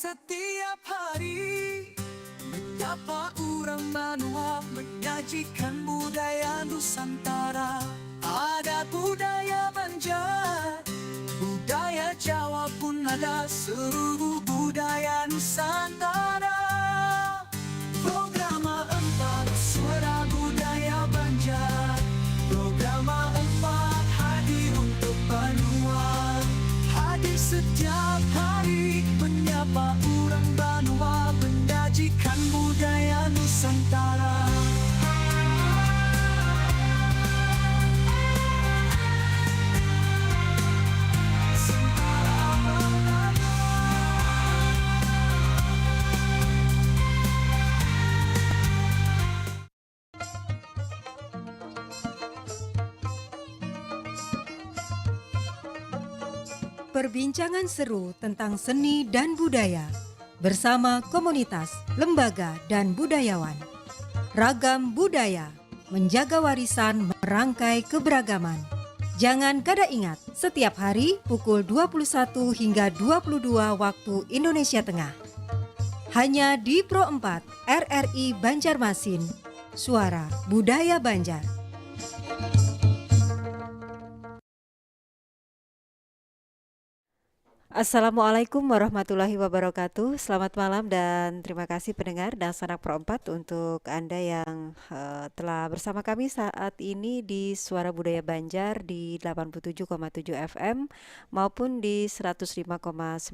setiap hari. Menyapa orang Manua, menyajikan budaya Nusantara. Ada budaya Banjar, budaya Jawa pun ada, seluruh budaya Nusantara. Programa 4 Suara Budaya Banjar. Programa 4 hadir untuk Banua. Hadir setiap hari, menyapa orang Banua, menyajikan budaya Nusantara. Perbincangan seru tentang seni dan budaya bersama komunitas, lembaga, dan budayawan. Ragam budaya, menjaga warisan, merangkai keberagaman. Jangan kada ingat, setiap hari pukul 21 hingga 22 waktu Indonesia Tengah. Hanya di Pro 4 RRI Banjarmasin, Suara Budaya Banjar. Assalamualaikum warahmatullahi wabarakatuh. Selamat malam dan terima kasih pendengar dan sanak Pro 4 untuk Anda yang telah bersama kami saat ini di Suara Budaya Banjar di 87,7 FM maupun di 105,9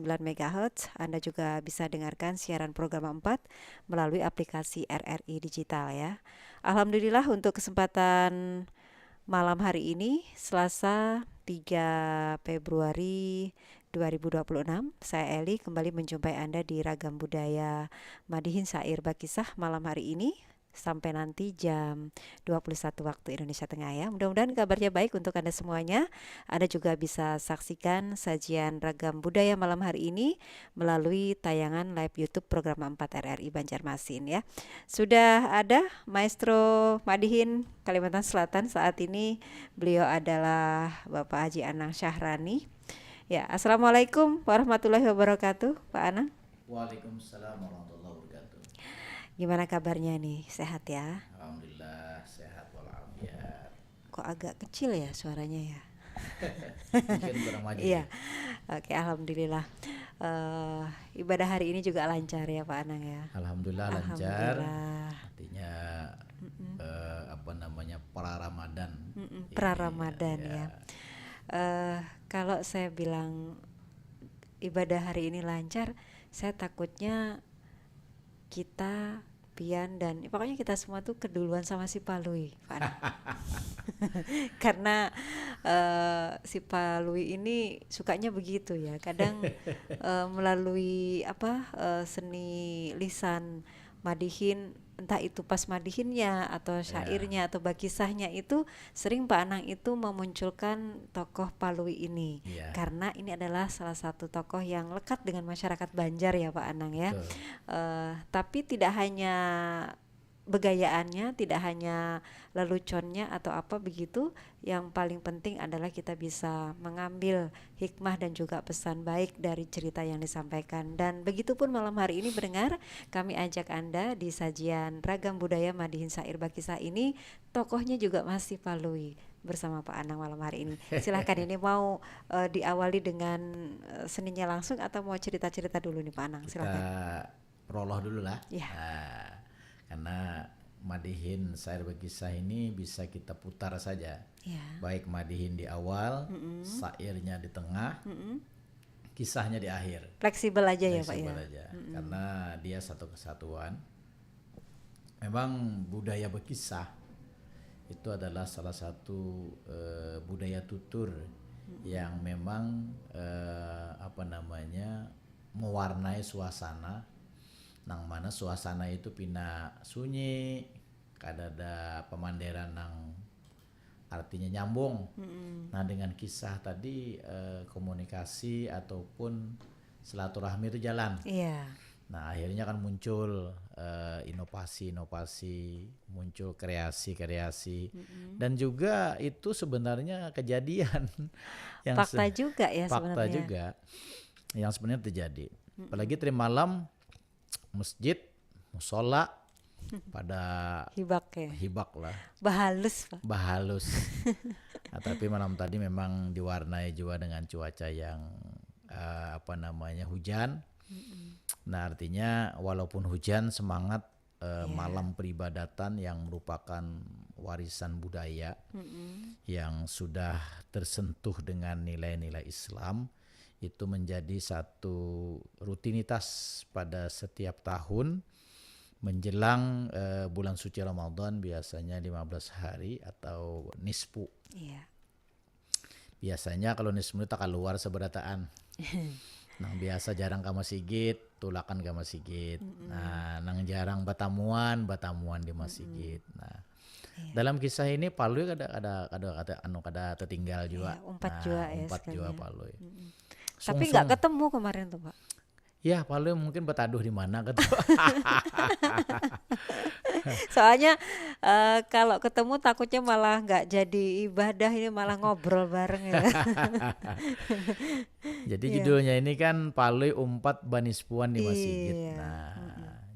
MHz. Anda juga bisa dengarkan siaran program 4 melalui aplikasi RRI Digital ya. Alhamdulillah untuk kesempatan malam hari ini Selasa 3 Februari 2026, saya Eli kembali menjumpai Anda di Ragam Budaya Madihin Syair Bakisah malam hari ini sampai nanti jam 21 waktu Indonesia Tengah ya. Mudah-mudahan kabarnya baik untuk Anda semuanya. Anda juga bisa saksikan sajian Ragam Budaya malam hari ini melalui tayangan live YouTube program 4 RRI Banjarmasin ya. Sudah ada Maestro Madihin Kalimantan Selatan saat ini. Beliau adalah Bapak Haji Anang Syahrani. Ya, Assalamualaikum warahmatullahi wabarakatuh, Pak Anang. Waalaikumsalam warahmatullahi wabarakatuh. Gimana kabarnya nih? Sehat ya? Alhamdulillah sehat walafiat. Kok agak kecil ya suaranya ya? Mungkin kurang maju. Iya. Oke, alhamdulillah. Ibadah hari ini juga lancar ya, Pak Anang ya? Alhamdulillah lancar. Alhamdulillah. Artinya pra Ramadan. Pra Ramadan ya. Kalau saya bilang ibadah hari ini lancar, saya takutnya kita, Pian, dan pokoknya kita semua tuh keduluan sama si Palui, Pak Anang. Karena si Palui ini sukanya begitu ya, kadang melalui seni lisan Madihin, entah itu pas madihinnya atau syairnya atau bakisahnya itu sering Pak Anang itu memunculkan tokoh Palui ini karena ini adalah salah satu tokoh yang lekat dengan masyarakat Banjar ya Pak Anang ya. Tapi tidak hanya begayaannya, tidak hanya leluconnya atau apa begitu, yang paling penting adalah kita bisa mengambil hikmah dan juga pesan baik dari cerita yang disampaikan. Dan begitupun malam hari ini pendengar, kami ajak Anda di sajian Ragam Budaya Madihin Syair Bakisah ini, tokohnya juga masih Palui bersama Pak Anang malam hari ini. Silahkan, ini mau diawali dengan seninya langsung atau mau cerita-cerita dulu nih Pak Anang? Silahkan. Kita roloh dulu lah. Ya. Karena Madihin Syair Bakisah ini bisa kita putar saja. Baik Madihin di awal, syairnya di tengah, kisahnya di akhir. Fleksibel aja ya Pak ya. Fleksibel aja. Karena dia satu kesatuan. Memang budaya Bakisah itu adalah salah satu budaya tutur yang memang mewarnai suasana, nang mana suasana itu pina sunyi, kadada pemanderan nang artinya nyambung. Nah dengan kisah tadi komunikasi ataupun silaturahmi itu jalan. Nah akhirnya kan muncul inovasi-inovasi, muncul kreasi-kreasi, dan juga itu sebenarnya kejadian yang fakta juga ya fakta sebenarnya. juga yang sebenarnya terjadi. Apalagi tadi malam masjid, musola pada Hibak ya. hibak lah, Bahalus, Pak. bahalus. Nah, tapi malam tadi memang diwarnai juga dengan cuaca yang hujan. Nah, artinya walaupun hujan semangat malam peribadatan yang merupakan warisan budaya yang sudah tersentuh dengan nilai-nilai Islam itu menjadi satu rutinitas pada setiap tahun menjelang bulan suci Ramadan, biasanya 15 hari atau nisfu. Iya. Biasanya kalau nisfu itu keluar seberataan. Nang biasa jarang ka masjid, tulakan ka masjid. Nah, nang jarang batamuan di masjid. Nah, dalam kisah ini Palui kada tertinggal juga. Iya, umpat juga ya umpat juga sekalian. Palui. Tapi nggak ketemu kemarin tuh, Pak. Ya, Palui mungkin betaduh di mana gitu. Soalnya kalau ketemu takutnya malah nggak jadi ibadah, ini malah ngobrol bareng ya. Jadi Iya. judulnya ini kan Palui umpat banispuan di masjid. Iya. Nah,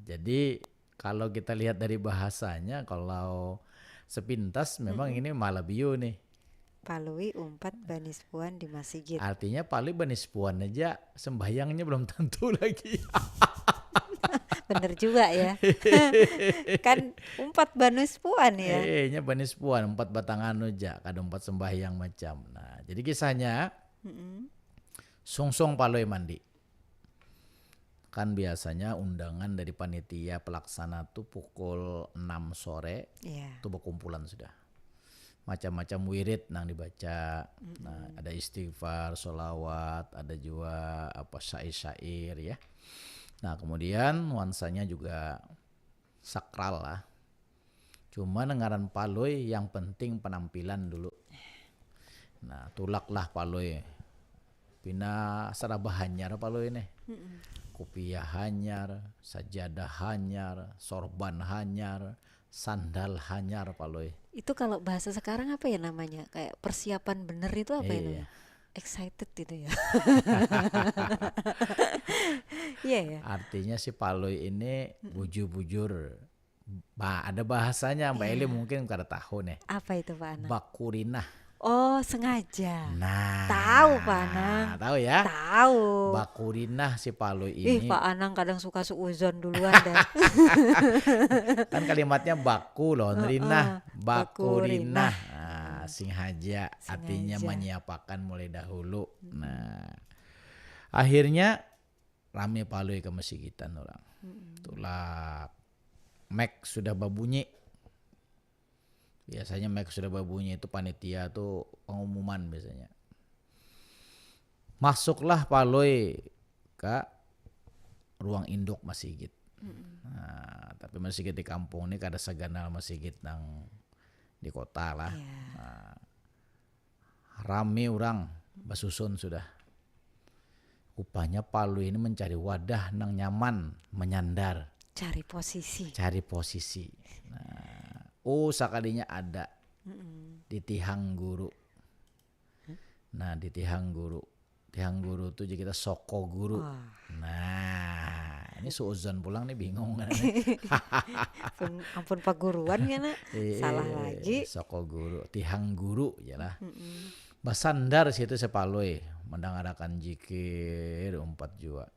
jadi kalau kita lihat dari bahasanya, kalau sepintas memang ini Malabiu nih. Palui umpat banispuan di masjid. Artinya Palui banispuan aja sembahyangnya belum tentu lagi. Bener juga ya. Kan umpat banispuan ya. Nya banispuan umpat batangan aja, kada umpat sembahyang macam. Nah, jadi kisahnya sungsung Palui mandi. Kan biasanya undangan dari panitia pelaksana tuh pukul 6 sore Iya. tuh berkumpulan sudah. Macam-macam wirid nang dibaca. Nah, ada istighfar, sholawat, ada juga syair-syair ya. Nah, kemudian nuansanya juga sakral lah. Cuma dengaran Palui yang penting penampilan dulu. Nah, tulaklah Palui. Pina sarabah hanyar Palui nih. Kopiah hanyar, sajadah hanyar, sorban hanyar, sandal hanyar Palui. Itu kalau bahasa sekarang apa ya namanya? Kayak persiapan bener itu apa ya namanya? Excited itu ya. Iya ya. Artinya si Palui ini bujur-bujur. Ada bahasanya Mbak Eli mungkin kada tahu nih. Apa itu Pak Anang? Bakurinah. Oh, sengaja. Nah, Tahu Pak Anang. Tahu ya? Tahu. Bakurinah si Palui Ih, ini. Pak Anang kadang suka suuzon duluan dah. Kan kalimatnya baku loh, rinah, bakurinah. bakurinah. Nah, singhaja artinya Sengaja. menyiapakan mulai dahulu. Nah, akhirnya rame Palui ke masjidan orang. Itulah Mek sudah babunyi. Biasanya Mek sudah babunyi itu panitia tuh pengumuman biasanya. Masuklah Palui ke ruang induk masjid. Nah, tapi masjid di kampung ini kada seganal masjid nang di kota lah. Iya. Nah, rame orang basusun sudah. Rupanya Palui ini mencari wadah nang nyaman menyandar, Cari posisi. cari posisi. Nah, sakalinya ada di Tihang Guru. Nah, di Tihang Guru. Tihang Guru tuh jadi kita Soko Guru. Wah. Nah, ini suuzon pulang nih bingung kan. Ampun Pak Guruan ya nak. Salah lagi. Soko Guru, Tihang Guru ya lah. Basandar situ sepaloi mendengarkan zikir 4 jua.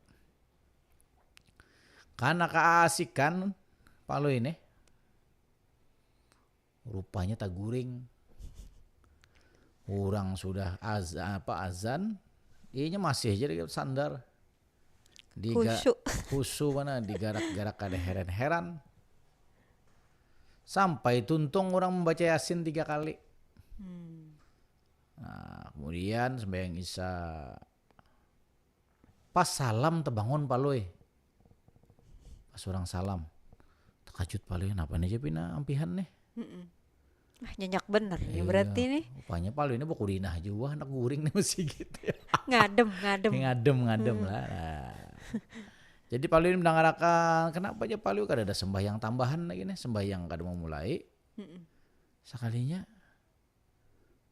Karena keasikan Palui ini rupanya tak guring. Orang sudah azan, ianya masih jadi sandar. Khusyuk mana digarak-garak kada heran-heran. Sampai tuntung orang membaca Yasin 3 kali. Nah, kemudian sembahyang Isya. Pas salam terbangun Palui. Pas orang salam. Terkejut Palui, kenapa nih Pina ampihan nih? Nyenyak bener ya berarti nih. Rupanya Palui ini bakurinah juga anak guring nih masih gitu ya. Ngadem. Ngadem lah. Nah. Jadi Palui ini mendengarkan kenapa aja Palui kada ada sembahyang tambahan lagi nih, sembahyang kada mau mulai. Sekalinya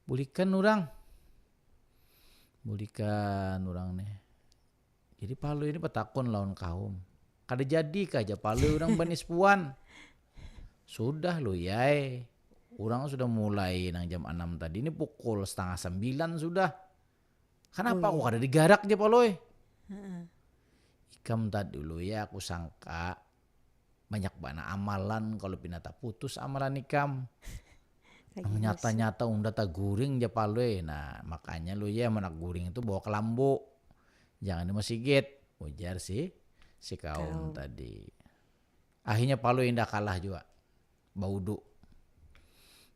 bulikan orang nih. Jadi Palu ini petakun lawan kaum. Kada jadi kaja Palu orang banis puan. Sudah lo yai. Orang sudah mulai nang jam 6 tadi, ini pukul setengah 9 sudah. Kenapa aku kada digarak aja Palu? Ikam tadi dulu ya aku sangka banyak bana amalan kalau pinata putus amalan ikam. Nyata-nyata unda tak guring aja Palu. Nah makanya lu ya menak guring itu bawa ke lambu. Jangan di masjid. Ujar si kaum tadi. Akhirnya Palu indah kalah juga.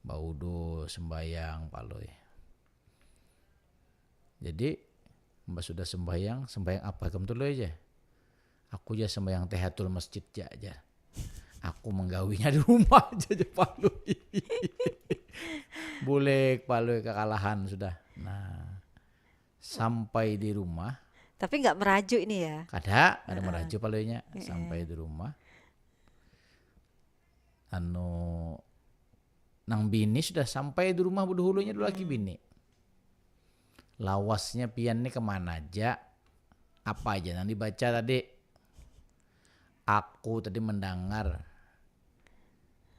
Baudu sembayang Palu. Jadi mbak sudah sembayang apa kamu tuh aja. Aku aja sembayang tahiyatul masjid aja. Aku menggawinya di rumah aja Palu. Boleh Palu kekalahan sudah. Nah sampai di rumah. Tapi nggak merajuk ini ya? Ada merajuk Palunya. Sampai di rumah. Nang bini sudah sampai di rumah hulunya dulu lagi bini. Lawasnya pian nih kemana aja? Apa aja yang dibaca tadi? Aku tadi mendengar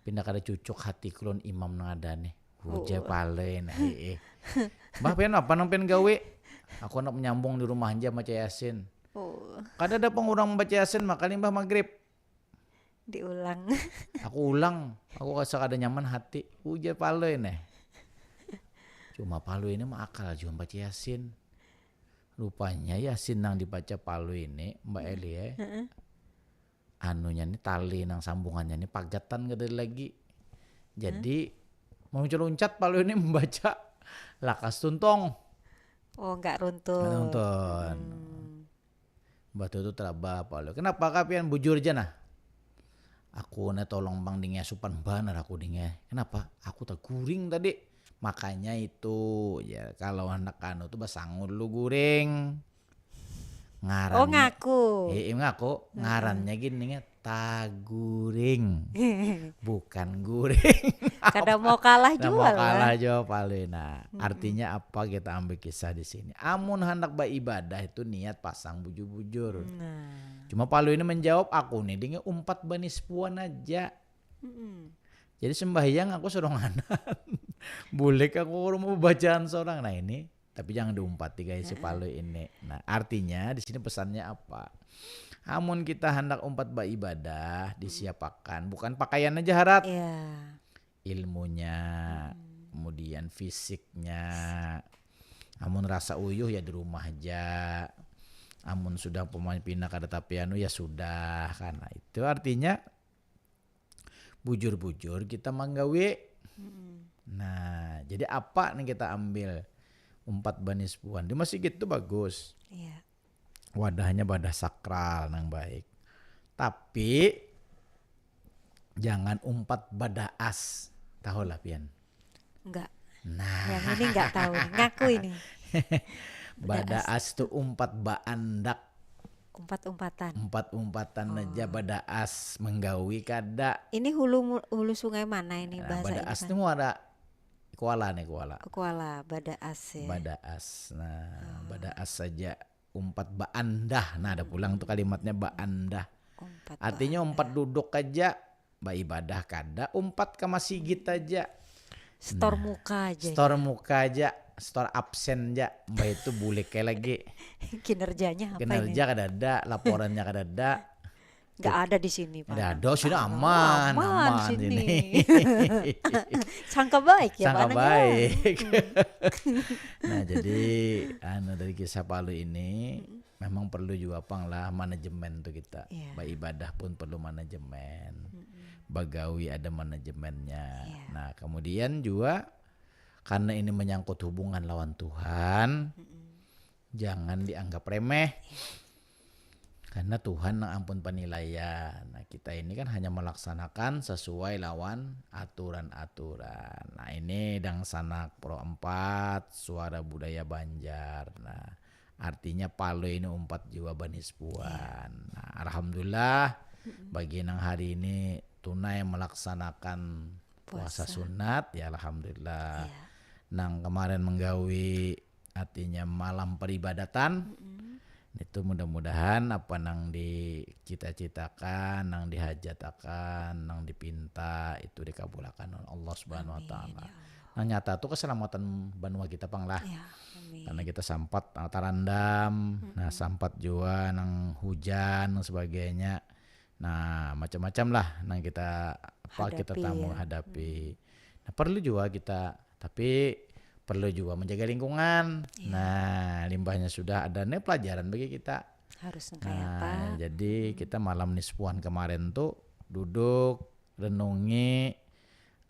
pindah kada cucuk hati kulon imam nang ada nih. Hujan palen. Mbah pian apa nang pian gawe? Aku nak menyambung di rumah aja baca Yasin. Kada ada pengurang membaca Yasin makanya mbah maghrib. Diulang. Aku ulang. Aku rasa kada nyaman hati. Hujan palen nih. Cuma Palu ini mah akal juga baca Yasin. Rupanya Yasin nang dibaca Palu ini Mbak Eli ya. Anunya nih tali nang sambungannya nih pagatan gede lagi. Jadi mau loncat Palu ini membaca lakas tuntong. Oh enggak runtun. Nonton. Batu itu teraba Palu. Kenapa kapian bujur aja nah? Aku na tolong bang dingnya supan banar aku dingnya. Kenapa? Aku tak guring tadi. Makanya itu ya kalau anak anu tuh basangun lu guring. Ngarannya. Oh ngaku. Ngaku. Ngarannya gini taguring. Bukan guring. Kada mau kalah Mau jual. kalah jawab Palu. Nah, artinya apa kita ambil kisah di sini? Amun hendak beribadah itu niat pasang bujur-bujur. Cuma Palu ini menjawab aku nih dengan umpat banis puan aja. Jadi sembahyang aku sorongan. Boleh aku mau bacaan seorang. Nah ini tapi jangan diumpati guys si Palu ini. Nah, artinya di sini pesannya apa? Amun kita hendak umpat beribadah disiapakan, bukan pakaian aja harat. Ilmunya, kemudian fisiknya. Amun rasa uyuh ya di rumah aja. Amun sudah pemain pindah kada tapianu ya sudah. Karena itu artinya bujur-bujur kita manggawe. Nah, jadi apa nih kita ambil umpat banis puan di masjid itu bagus. Wadahnya wadah sakral nang baik. Tapi jangan umpat badaas. Tahu lah pian? Enggak. Nah, yang ini enggak tahu nih. Ngaku ini. Badaas tuh umpat baandak. Umpat-umpatan aja badaas menggawi kada. Ini hulu sungai mana ini bahasa badaas ini? itu ada Kuala nih Kuala badaas ya. Badaas. Nah, badaas saja umpat baandah. Nah, ada pulang tuh kalimatnya baandah. Artinya umpat duduk aja, ibadah kada, umpat ke masjid aja. Store muka aja. Store absen aja. Mbak itu boleh kayak lagi. Kinerjanya apa Kinerja kada ada, laporannya kada ada. Nggak ada di sini Pak. Ada sini aman sini. Sangka baik ya Sangka baik. Nah jadi dari kisah Palu ini memang perlu juga lah manajemen tuh kita. Ibadah pun perlu manajemen. Bagawi ada manajemennya. Nah kemudian juga karena ini menyangkut hubungan lawan Tuhan, jangan dianggap remeh. Karena Tuhan ampun penilaian. Nah kita ini kan hanya melaksanakan sesuai lawan aturan-aturan. Nah ini Dang Sanak Pro 4 Suara Budaya Banjar. Nah artinya Palu ini umpat jiwa banis puan. Nah alhamdulillah bagi nang hari ini tunai melaksanakan puasa sunat ya alhamdulillah. Nang kemarin menggawi artinya malam peribadatan. Itu mudah-mudahan apa nang dicita-citakan, nang dihajatakan, nang dipinta itu dikabulkan oleh Allah Subhanahu wa taala. Nah nyata tuh keselamatan banua kita pang lah. Ya, amin. Karena kita sampat tarandam, nah sampat juga nang hujan dan sebagainya. Nah macam-macam lah nang kita kita Hadapi, tamu ya. hadapi. Nah perlu juga kita, tapi perlu juga menjaga lingkungan. Nah limbahnya sudah ada nih pelajaran bagi kita. Harus kayak apa? Nah jadi kita malam nispuan kemarin tuh duduk renungi,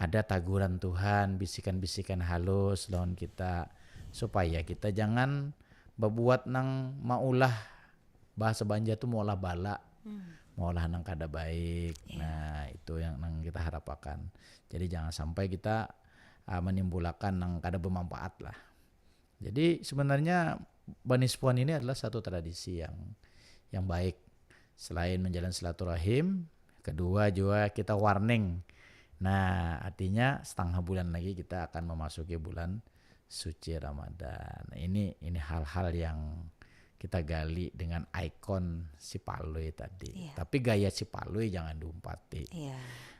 ada taguran Tuhan, bisikan-bisikan halus lawan kita, supaya kita jangan berbuat nang maulah bahasa Banja tuh maulah bala, maulah nang kada baik. Nah itu yang nang kita harapkan. Jadi jangan sampai kita menimbulkan nang kada bermanfaat lah. Jadi sebenarnya Banispuan ini adalah satu tradisi yang baik. Selain menjalin silaturahim, kedua juga kita warning. Nah, artinya setengah bulan lagi kita akan memasuki bulan suci Ramadan. Ini hal-hal yang kita gali dengan ikon si Palui tadi. Tapi gaya si Palui jangan diumpati.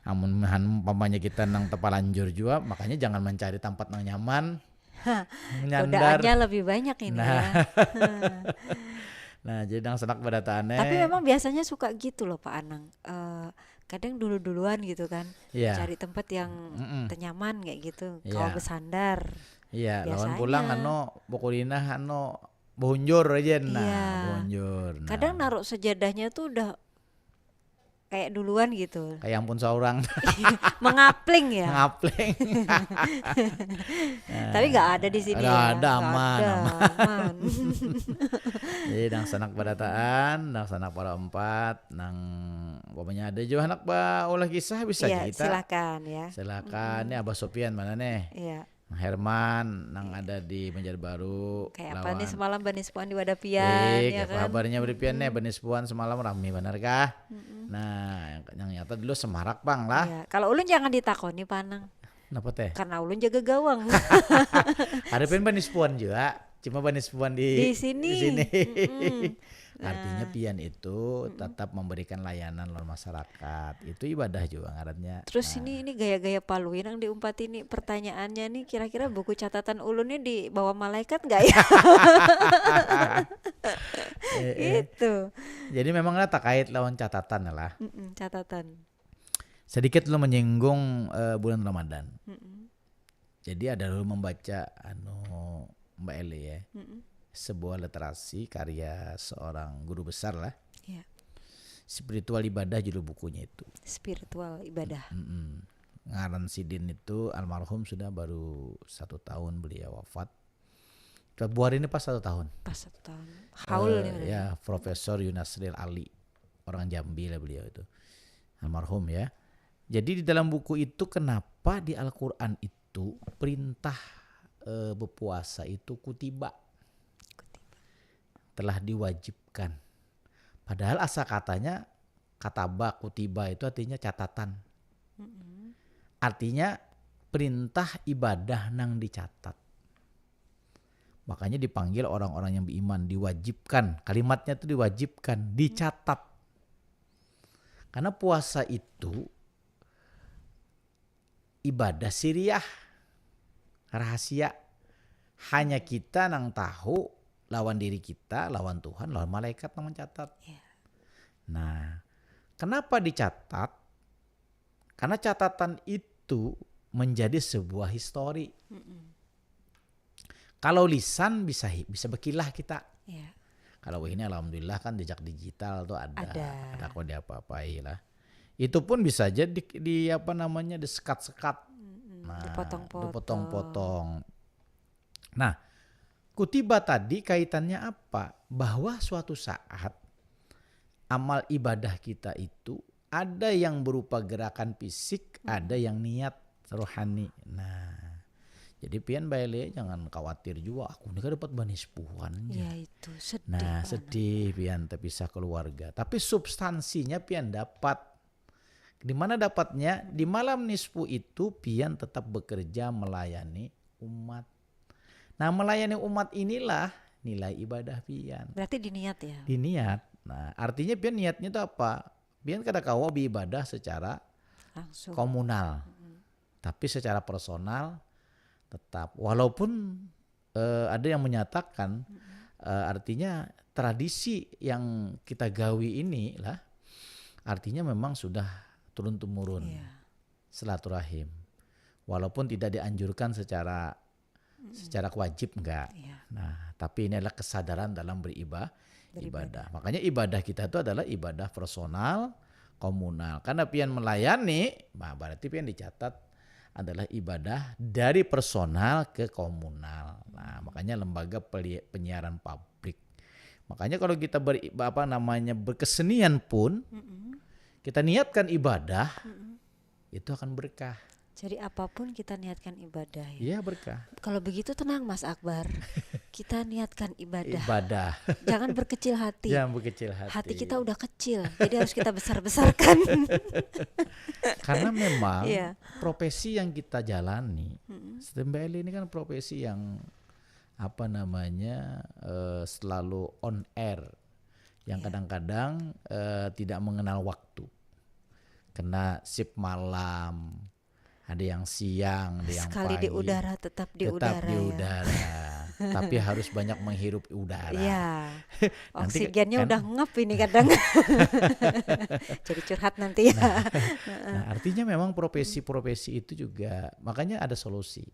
Amun pampanya kita nang tepalanjur juga, makanya jangan mencari tempat nang nyaman. Nyandar. Godaannya lebih banyak ini ya. Nah, jadi nang senak badataane. Tapi memang biasanya suka gitu loh Pak Anang. Kadang duluan gitu kan. Cari tempat yang tenyaman kayak gitu. Kalau bersandar. Iya, lawan pulang bokulina bonjor aja bonjor. Nah. Kadang naruh sejadahnya tuh udah kayak duluan gitu. Kayak ampun seorang. Mengapling ya. Mengapling. Tapi nggak ada di sini ya. Ada aman. Jadi nang sanak badataan, nang sanak para empat, nang pokoknya ada juga anak olah kisah bisa kita. Silakan ya. Silakan. Nih Abah Sopian mana nih? Iya. Herman nang ada di Banjarbaru. Kayak apa nih semalam Banispuan di Wadapian ya kan? Kabarnya Wadapian nih Banispuan semalam rame benar kah? Nah, yang nyata dulu semarak bang lah. Iya. Kalau ulun jangan ditakoni Panang. Kenapa teh? Karena ulun jaga gawang. Ada Banispuan juga, cuma Banispuan di sini. Artinya pian itu tetap memberikan layanan lawan masyarakat. Itu ibadah juga ngarannya. Terus ini gaya-gaya Palui yang diumpati nih pertanyaannya nih, kira-kira buku catatan ulun nih di bawah malaikat enggak ya? Itu. Jadi memang terkait lawan catatan lah. Catatan. Sedikit lo menyinggung bulan Ramadan. Jadi ada lo membaca Mbak Eli ya. Sebuah literasi karya seorang guru besar lah. Ya. Spiritual ibadah judul bukunya itu. Spiritual ibadah. Ngaran Sidin itu almarhum sudah baru 1 tahun beliau wafat. Februari ini pas 1 tahun. Pas 1 tahun. Haul ya Profesor Yunasril Ali, orang Jambi lah beliau itu. Almarhum ya. Jadi di dalam buku itu kenapa di Al-Quran itu perintah berpuasa itu kutiba. Telah diwajibkan. Padahal asal katanya kataba kutiba itu artinya catatan. Artinya perintah ibadah nang dicatat. Makanya dipanggil orang-orang yang beriman diwajibkan. Kalimatnya itu diwajibkan, dicatat. Karena puasa itu ibadah siriyah, rahasia. Hanya kita nang tahu lawan diri kita, lawan Tuhan, lawan malaikat yang mencatat. Nah, kenapa dicatat? Karena catatan itu menjadi sebuah histori. Kalau lisan bisa berkilah kita. Kalau ini alhamdulillah kan jejak digital tuh ada kode apa-apai lah. Itu pun bisa aja disekat-sekat. Nah, dipotong-potong. Nah, kutiba tadi kaitannya apa? Bahwa suatu saat amal ibadah kita itu ada yang berupa gerakan fisik, ada yang niat rohani. Nah, jadi pian baile jangan khawatir juga. Aku ini kan dapat banispuan. Ya itu sedih. Nah, sedih pian terpisah keluarga. Tapi substansinya pian dapat. Di mana dapatnya? Di malam nisfu itu pian tetap bekerja melayani umat. Nah, melayani umat inilah nilai ibadah pian. Berarti diniat ya. Diniat. Nah, artinya pian niatnya itu apa? Pian kada kawa ibadah secara Langsung. komunal. Tapi secara personal tetap. Walaupun ada yang menyatakan artinya tradisi yang kita gawi ini lah artinya memang sudah turun-temurun silaturahim. Walaupun tidak dianjurkan secara wajib enggak. Nah, tapi ini adalah kesadaran dalam beribadah. Makanya ibadah kita itu adalah ibadah personal, komunal. Karena pian melayani, nah berarti pian dicatat adalah ibadah dari personal ke komunal. Nah, makanya lembaga penyiaran publik. Makanya kalau kita berkesenian pun kita niatkan ibadah itu akan berkah. Jadi apapun kita niatkan ibadah ya. Iya, berkah. Kalau begitu tenang Mas Akbar. Kita niatkan ibadah. Ibadah. Jangan berkecil hati. Jangan berkecil hati. Hati kita udah kecil, jadi harus kita besar-besarkan. Karena memang Iya. profesi yang kita jalani, Mbak Eli ini kan profesi yang selalu on air, yang kadang-kadang tidak mengenal waktu. Kena shift malam, ada yang siang, ada yang Sekali pagi. di udara tetap di Tetap udara di ya. udara. Tapi harus banyak menghirup udara. Iya. Nanti Oksigennya kan- udah ngep ini kadang. Jadi curhat nanti ya. Nah, artinya memang profesi-profesi itu juga, makanya ada solusi.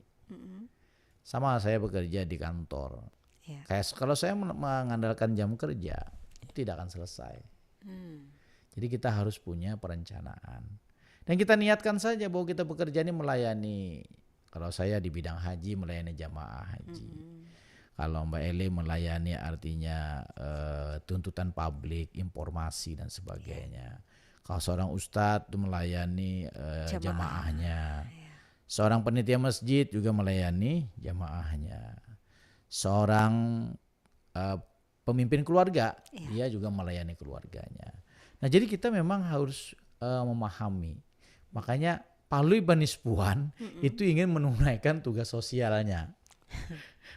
Sama saya bekerja di kantor. Iya. Kayak kalau saya mengandalkan jam kerja, itu tidak akan selesai. Jadi kita harus punya perencanaan. Dan kita niatkan saja bahwa kita bekerja ini melayani. Kalau saya di bidang haji melayani jamaah haji. Kalau Mbak Eli melayani artinya tuntutan publik, informasi dan sebagainya. Kalau seorang ustadz itu melayani jamaahnya. Seorang panitia masjid juga melayani jamaahnya. Seorang pemimpin keluarga, dia juga melayani keluarganya. Nah, jadi kita memang harus memahami. Makanya Palui Banispuan itu ingin menunaikan tugas sosialnya.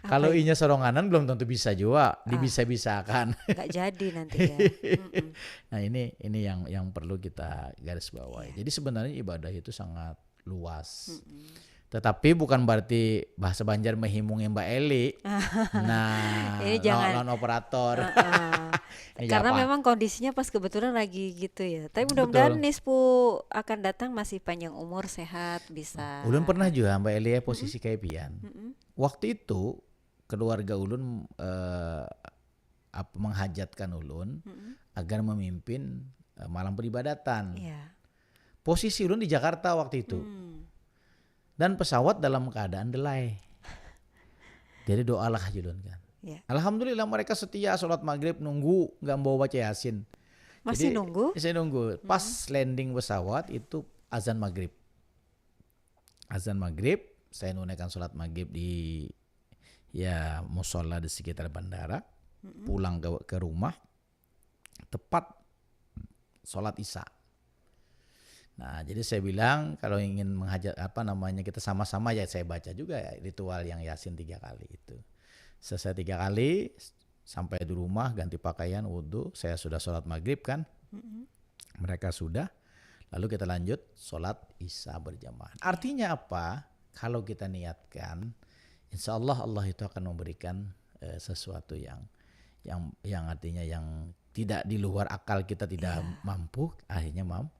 Kalau inya soronganan belum tentu bisa juga, dibisa-bisakan. Nggak jadi nanti ya. Nah, ini yang perlu kita garis bawahi. Jadi sebenarnya ibadah itu sangat luas. Tetapi bukan berarti bahasa Banjar menghimungi Mbak Eli. Nah, Ini jangan non operator. Ini Karena apa? memang kondisinya pas kebetulan lagi gitu ya. Tapi mudah-mudahan Nispu akan datang masih panjang umur, sehat, bisa. Ulun pernah juga Mbak Eli posisi kayak pian. Waktu itu keluarga Ulun menghajatkan Ulun agar memimpin malam peribadatan. Iya. Posisi Ulun di Jakarta waktu itu. Dan pesawat dalam keadaan delay. Jadi doalah Ulun kan. Ya. Alhamdulillah mereka setia sholat maghrib nunggu nggak mau baca yasin. Masih Jadi, nunggu? Saya nunggu. Pas landing pesawat itu azan maghrib. Azan maghrib, saya nunaikan sholat maghrib di musola di sekitar bandara. Pulang ke rumah, tepat sholat isya. Nah, jadi saya bilang kalau ingin menghajat kita sama-sama ya saya baca juga ya ritual yang yasin 3 kali itu. Selesai 3 kali sampai di rumah ganti pakaian wudhu, saya sudah sholat maghrib kan, mereka sudah, lalu kita lanjut sholat isya berjamaah. Artinya apa? Kalau kita niatkan, insya Allah Allah itu akan memberikan sesuatu yang artinya yang tidak di luar akal kita tidak mampu, akhirnya mampu.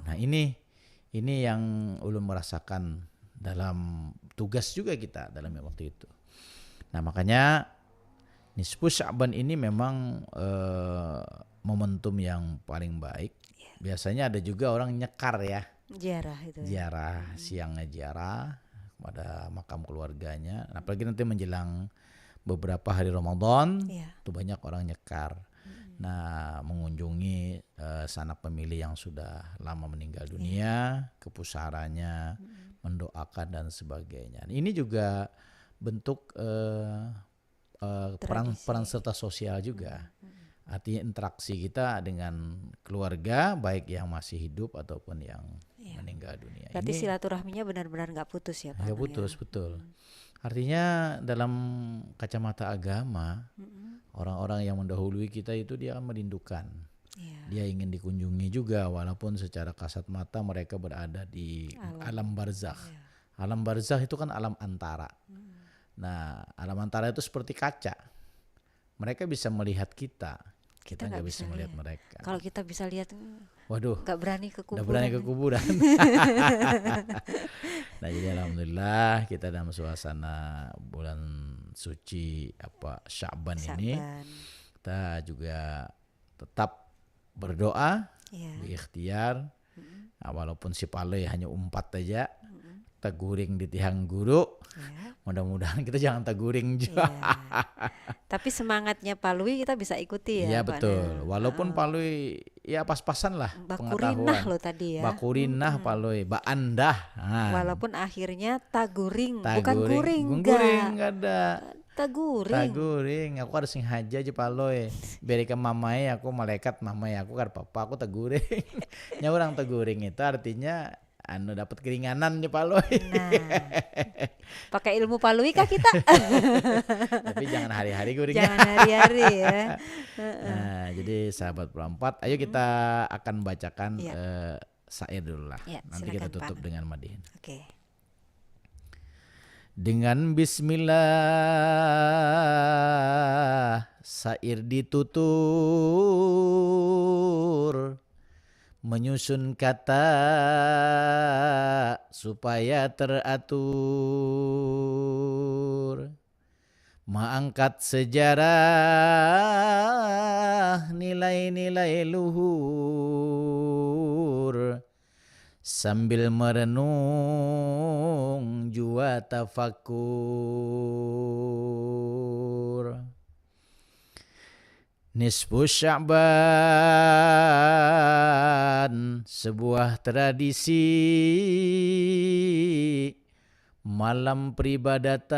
Nah ini yang ulun merasakan dalam tugas juga kita dalam waktu itu. Nah makanya Nisfu Sya'ban ini memang momentum yang paling baik. Biasanya ada juga orang nyekar ya. Ziarah itu. Ziarah, siangnya ziarah pada makam keluarganya. Apalagi nanti menjelang beberapa hari Ramadan, itu banyak orang nyekar. Nah, mengunjungi sanak pemilih yang sudah lama meninggal dunia, ke pusaranya, mendoakan dan sebagainya. Ini juga bentuk peran serta sosial juga. Artinya interaksi kita dengan keluarga, baik yang masih hidup ataupun yang meninggal dunia. Berarti silaturahminya benar-benar nggak putus ya Pak? Nggak putus, betul. Artinya dalam kacamata agama, orang-orang yang mendahului kita itu dia merindukan. Iya. Dia ingin dikunjungi juga walaupun secara kasat mata mereka berada di alam barzakh. Alam barzakh itu kan alam antara. Nah, alam antara itu seperti kaca. Mereka bisa melihat kita nggak bisa melihat mereka. Kalau kita bisa lihat, Waduh, nggak berani ke udah kuburan. berani ke kuburan. Nah, jadi alhamdulillah kita dalam suasana bulan suci Sya'ban ini, kita juga tetap berdoa, berikhtiar. Nah, walaupun si paloi hanya umpat aja, kita guring di tiang guru. Mudah-mudahan kita jangan teguring juga. Tapi semangatnya Pak Lui kita bisa ikuti ya. Iya betul. Walaupun Pak Lui ya pas-pasan lah pengetahuan. Bakurinah loh tadi ya. Bakurinah Pak Lui, baandah. Walaupun akhirnya taguring, bukan Taguring. guring. Guring enggak ada. Taguring. Taguring. Aku harus sengaja aja Pak Lui. Beri ke mamai aku malaikat mamai aku kan papa aku taguring. Nya orang taguring itu artinya dapat keringanan nih Pak Lui. Nah, pakai ilmu Pak Lui kah kita? Tapi jangan hari-hari guringnya. Jangan hari-hari ya. Nah, jadi sahabat Pro4, ayo kita akan bacakan syair dulu lah. Nanti kita tutup dengan madihin. Oke. Dengan bismillah syair ditutur, menyusun kata supaya teratur, mengangkat sejarah nilai-nilai luhur, sambil merenung jua tafakur. Nisfu Sya'ban sebuah tradisi, malam peribadatan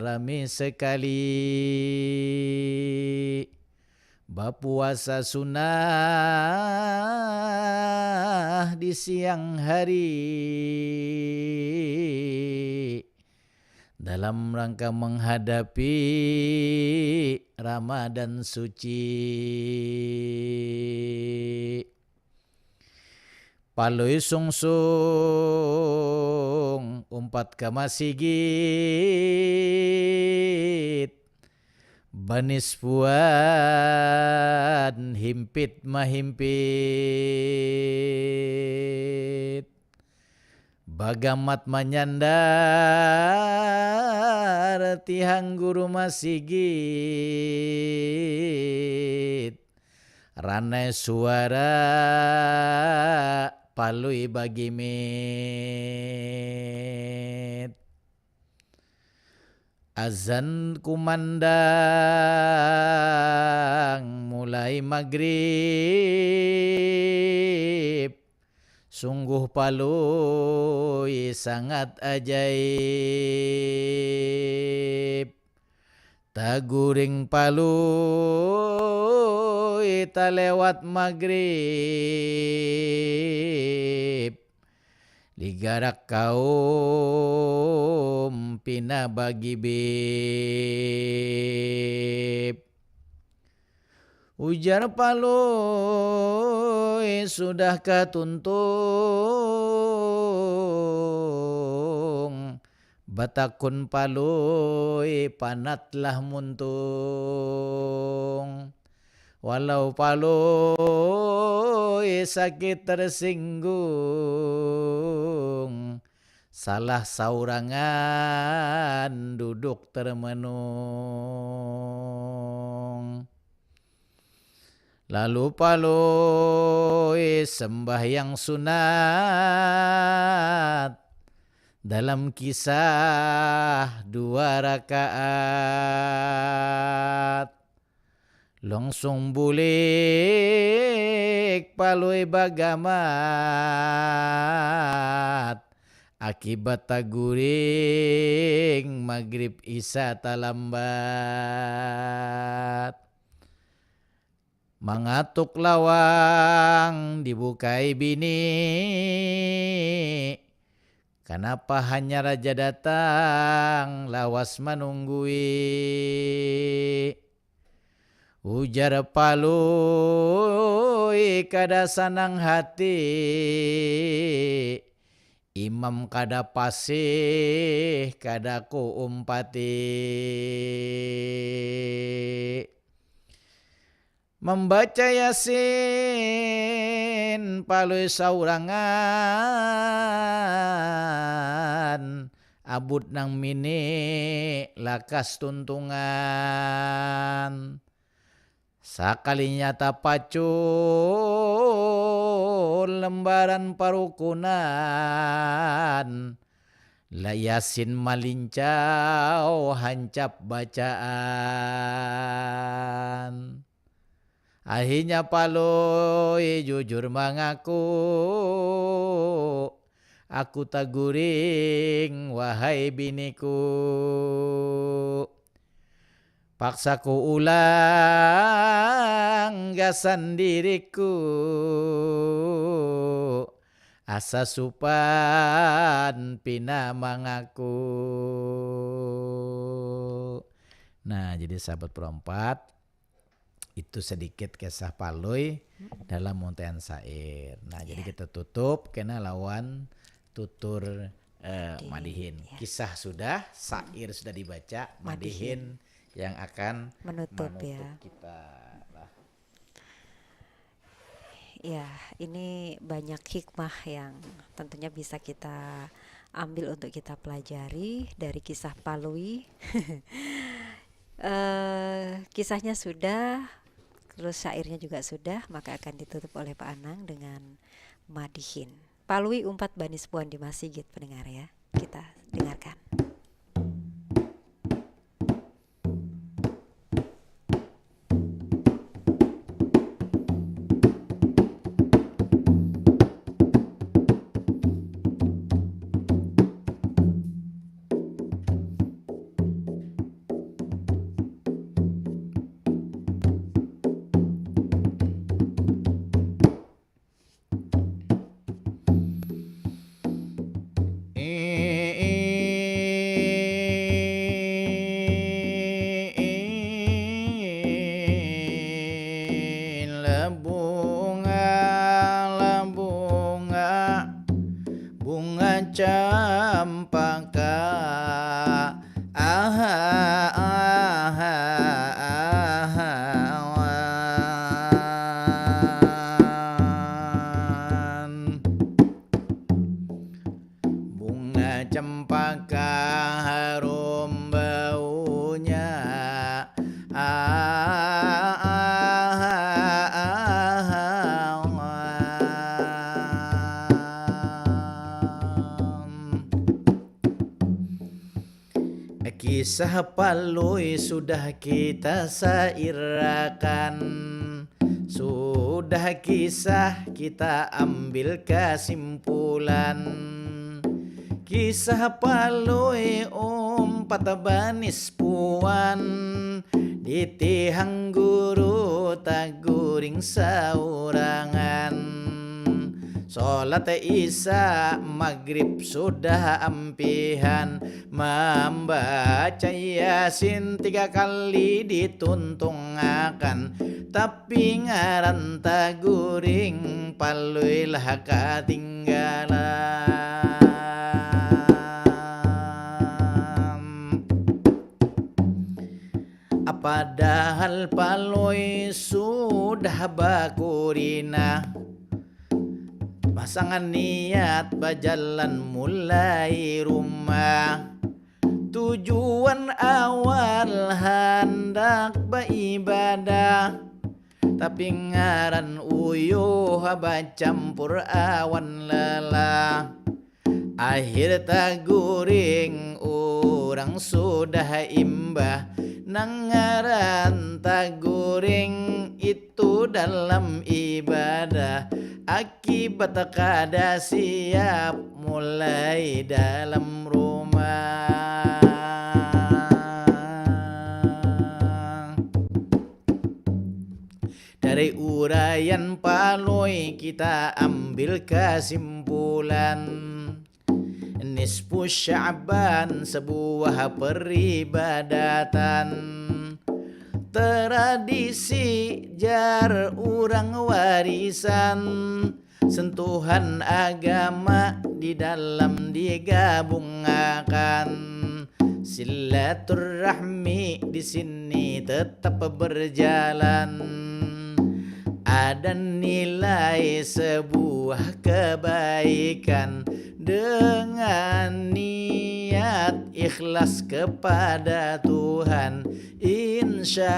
rame sekali, berpuasa sunnah di siang hari, dalam rangka menghadapi Ramadan suci. Paloi sungsung umpat kama sigit, banis puan himpit mahimpit, bagamat menyandar tihang guru masigit, ranai suara palui bagi mit. Azan kumandang mulai maghrib, sungguh palui sangat ajaib. Taguring palui tak lewat maghrib, digarak kaum pina bagi bib. Ujar palui sudah ketuntung, batakun palui panatlah muntung. Walau palui sakit tersinggung, salah saurangan duduk termenung. Lalu palui sembahyang sunat, dalam kisah 2 rakaat, langsung bulik palui bagamat, akibat taguring maghrib isya talambat. Mangatuk lawang dibukai bini, Kenapa hanya raja datang lawas menunggui. Ujar Palui kada sanang hati, imam kada pasih kada ku umpati. Membaca Yasin Palui saurangan, abut nang mini lakas tuntungan. Sakalinya tapacul lembaran parukunan, la Yasin malincau hancap bacaan. Akhirnya Palui jujur mengaku, aku tak guring wahai biniku. Paksaku ulang gasan diriku, asa supan pina mengaku. Nah, jadi sahabat perempat, itu sedikit kisah Palui dalam untayan syair. Nah, jadi kita tutup kena lawan tutur madihin. Kisah sudah, syair sudah dibaca, madihin yang akan menutup kita lah. Ya, ini banyak hikmah yang tentunya bisa kita ambil untuk kita pelajari dari kisah Palui. Kisahnya sudah, terus syairnya juga sudah, maka akan ditutup oleh Pak Anang dengan madihin. Palui Umpat Bani Sepuan di Masigit, pendengar ya. Kita dengarkan. Campaka bunga cempaka harum baunya, kisah Palui sudah kita sairakan, sudah kisah kita ambil kesimpulan. Kisah Palui Umpat Bani Sepuan, ditihang guru tak guring saurangan. Sholat Isya Maghrib sudah ampihan, membaca Yasin 3 kali dituntungakan, tapi ngaran tak guring Palui lah katinggalan. Padahal Palui sudah bakurina, pasangan niat bajalan mulai rumah. Tujuan awal hendak beribadah, tapi ngaran uyuh bacampur awan lelah. Akhir tak guring orang sudah imbah, nang ngaran tak guring itu dalam ibadah. Akibat kada siap mulai dalam rumah. Dari uraian Palui kita ambil kesimpulan, Nisfu Sya'ban sebuah peribadatan, tradisi jar urang warisan, sentuhan agama di dalam digabungkan. Silaturahmi di sini tetap berjalan. Ada nilai sebuah kebaikan dengan niat ikhlas kepada Tuhan. Insya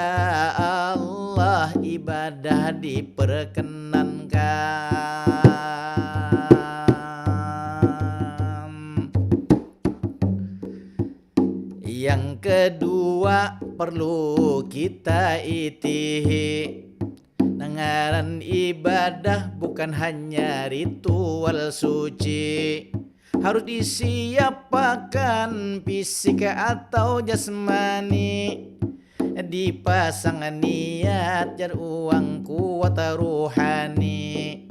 Allah ibadah diperkenankan. Yang kedua perlu kita itihi, ngaran ibadah bukan hanya ritual suci, harus disiapkan fisik atau jasmani, dipasang niat jar uang kuat ruhani.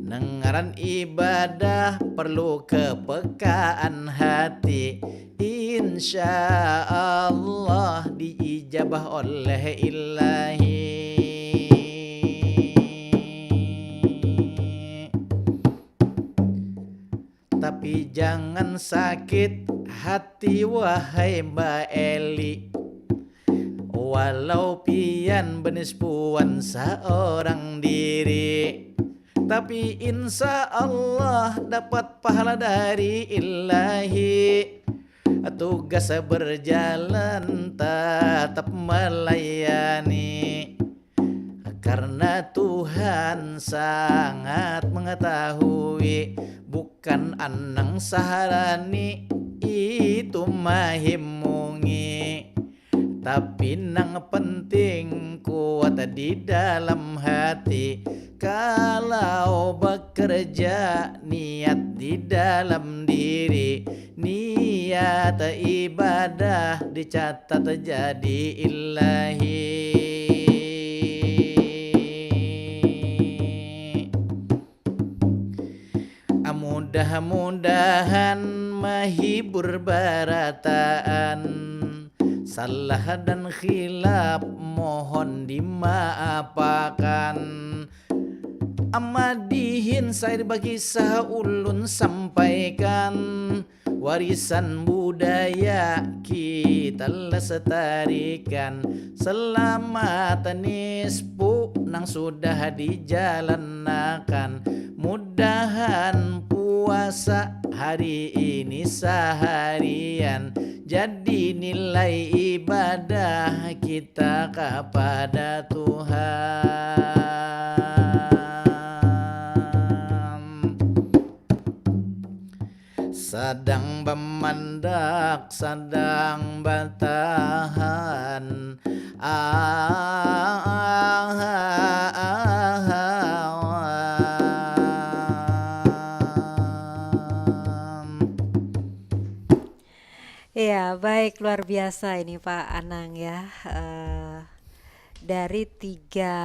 Ngaran ibadah perlu kepekaan hati, insya Allah diijabah oleh Ilahi. Tapi jangan sakit hati wahai Mbak Eli, walau pian benispuan seorang diri, tapi insya Allah dapat pahala dari Ilahi. Tugas berjalan tetap melayani, karena Tuhan sangat mengetahui, bukan anang saharani itu mahimungi, tapi nang penting kuat di dalam hati. Kalau bekerja niat di dalam diri, niat ibadah dicatat jadi Ilahi. Mudah-mudahan menghibur barataan, salah dan khilaf mohon dimaafkan. Amadihin sair bagi ulun sampaikan, warisan budaya kita lestarikan. Selamat nisfu nang sudah dijalankan, mudahan puasa hari ini seharian jadi nilai ibadah kita kepada Tuhan. Sedang bemandak, sedang bertahan, Ya, baik, luar biasa ini Pak Anang ya. Dari tiga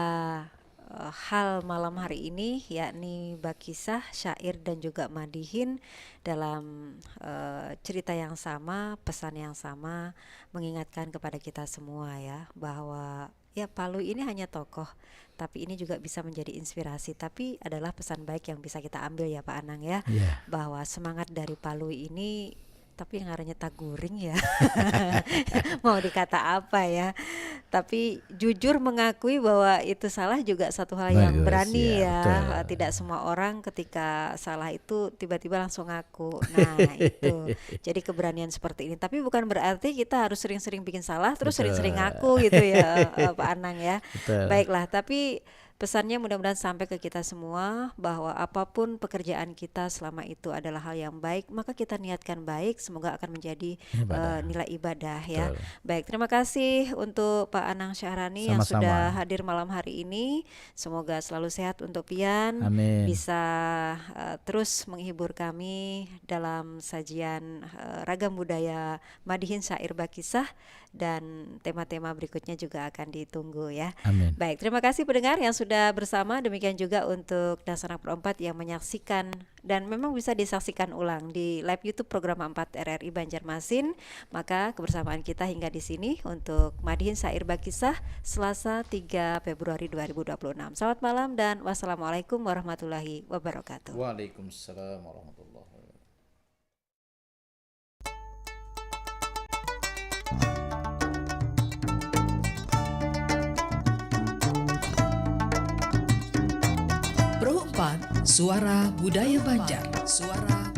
hal malam hari ini, yakni bakisah, syair dan juga madihin, dalam cerita yang sama, pesan yang sama, mengingatkan kepada kita semua ya, bahwa ya Palu ini hanya tokoh, tapi ini juga bisa menjadi inspirasi, tapi adalah pesan baik yang bisa kita ambil ya Pak Anang ya. Bahwa semangat dari Palu ini, tapi yang ngarannya taguring ya. Mau dikata apa ya, tapi jujur mengakui bahwa itu salah juga satu hal yang berani ya. Tidak semua orang ketika salah itu tiba-tiba langsung ngaku. Nah itu jadi keberanian seperti ini, tapi bukan berarti kita harus sering-sering bikin salah terus sering-sering ngaku gitu ya. Pak Anang ya. Baiklah, tapi pesannya mudah-mudahan sampai ke kita semua bahwa apapun pekerjaan kita selama itu adalah hal yang baik, maka kita niatkan baik, semoga akan menjadi nilai ibadah ya. Baik, terima kasih untuk Pak Anang Syahrani yang sudah hadir malam hari ini. Semoga selalu sehat untuk Pian. Amin. Bisa terus menghibur kami dalam sajian ragam budaya madihin, syair, bakisah, dan tema-tema berikutnya juga akan ditunggu ya. Amin. Baik, terima kasih pendengar yang sudah sudah bersama, demikian juga untuk Dan Sanak Pro 4 yang menyaksikan dan memang bisa disaksikan ulang di live YouTube program 4 RRI Banjarmasin. Maka kebersamaan kita hingga di sini untuk Madihin Syair Bakisah Selasa 3 Februari 2026. Selamat malam dan wassalamualaikum warahmatullahi wabarakatuh. Waalaikumsalam warahmatullahi wabarakatuh. Pro 4 Suara Budaya Banjar. Suara